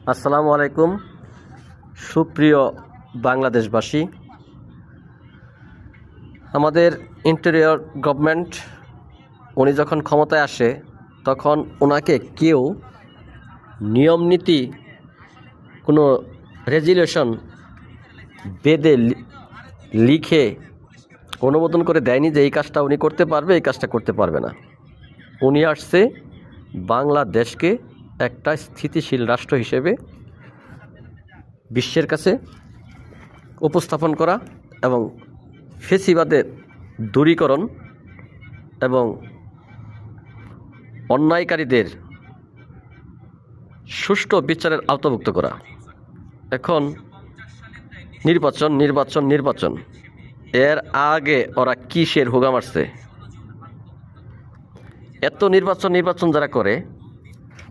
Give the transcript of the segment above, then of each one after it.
আসসালামু আলাইকুম সুপ্রিয় বাংলাদেশবাসী। আমাদের ইন্টেরিয়র গভর্নমেন্ট উনি যখন ক্ষমতায় আসে তখন ওনাকে কেউ নিয়ম নীতি কোনো রেজুলেশন বেদে লিখে অনুমোদন করে দেয়নি যে এই কাজটা উনি করতে পারবে, এই কাজটা করতে পারবে না। উনি আসছে বাংলাদেশকে একটা স্থিতিশীল রাষ্ট্র হিসেবে বিশ্বের কাছে উপস্থাপন করা এবং ফেসিবাদের দূরীকরণ এবং অন্যায়কারীদের সুষ্ঠু বিচারের আওতাভুক্ত করা। এখন নির্বাচন এর আগে ওরা কিসের হুগা মারছে? এত নির্বাচন যারা করে,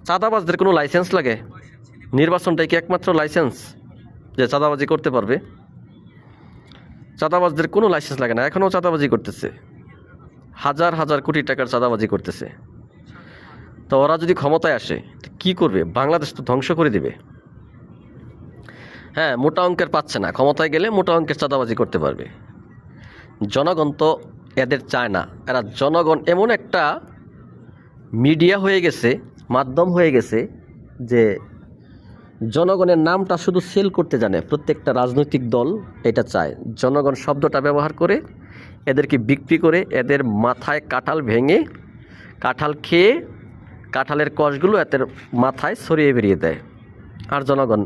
চাঁদাবাজদের কোনো লাইসেন্স লাগে? নির্বাচনটাই কি একমাত্র লাইসেন্স যে চাঁদাবাজি করতে পারবে? চাঁদাবাজদের কোনো লাইসেন্স লাগে না, এখনও চাঁদাবাজি করতেছে, হাজার হাজার কোটি টাকার চাঁদাবাজি করতেছে। তো ওরা যদি ক্ষমতায় আসে কি করবে? বাংলাদেশ তো ধ্বংস করে দিবে। হ্যাঁ, মোটা অঙ্কের পাচ্ছে না, ক্ষমতায় গেলে মোটা অঙ্কের চাঁদাবাজি করতে পারবে। জনগণ তো এদের চায় না। এরা জনগণ এমন একটা মিডিয়া হয়ে গেছে, মাধ্যম হয়ে গেছে যে জনগণের নামটা শুধু সেল করতে জানে। প্রত্যেকটা রাজনৈতিক দল এটা চায়, জনগণ শব্দটা ব্যবহার করে এদেরকে বিক্রি করে এদের মাথায় কাঁঠাল ভেঙে, কাঁঠাল খেয়ে কাঁঠালের কষগুলো এদের মাথায় ছড়িয়ে বেরিয়ে দেয়। আর জনগণ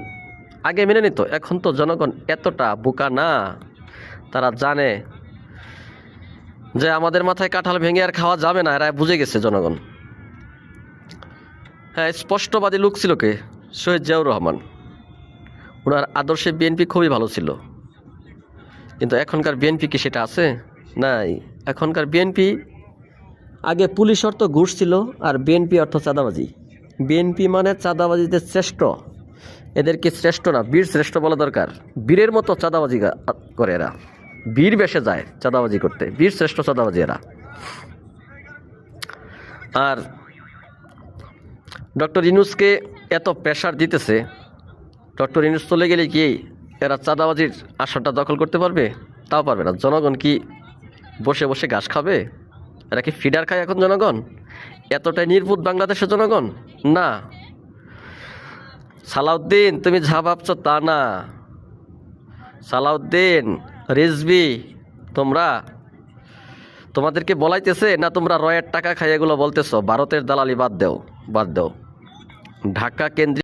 আগে মেনে নিত, এখন তো জনগণ এতটা বোকা না, তারা জানে যে আমাদের মাথায় কাঁঠাল ভেঙে আর খাওয়া যাবে না। এরা বুঝে গেছে জনগণ। হ্যাঁ, স্পষ্টবাদী লোক ছিল কে? শহীদ জিয়াউর রহমান। ওনার আদর্শে বিএনপি খুবই ভালো ছিল, কিন্তু এখনকার বিএনপি কি সেটা আছে? নাই। এখনকার বিএনপি, আগে পুলিশ অর্থ ঘুষ ছিল আর বিএনপি অর্থ চাঁদাবাজি। বিএনপি মানে চাঁদাবাজিতে শ্রেষ্ঠ। এদেরকে শ্রেষ্ঠ না, বীর শ্রেষ্ঠ বলা দরকার। বীরের মতো চাঁদাবাজি করে এরা, বীর বেশে যায় চাঁদাবাজি করতে, বীর শ্রেষ্ঠ চাঁদাবাজি এরা। আর ডক্টর ইউনূসকে এত প্রেশার দিতেছে, ডক্টর ইউনূস চলে গেলে কি এরা চাঁদাবাজির আসনটা দখল করতে পারবে? তাও পারবে না। জনগণ কি বসে বসে ঘাস খাবে? এরা কি ফিডার খায় এখন জনগণ? এতটাই নির্বুধ বাংলাদেশের জনগণ না। সালাউদ্দিন, তুমি যা ভাবছ তা না। সালাউদ্দিন, রিজভী, তোমাদেরকে বলাইতেছে না? তোমরা রয়ের টাকা খাই এগুলো বলতেছো। ভারতের দালালি বাদ দাও। ঢাকা কেন্দ্রিক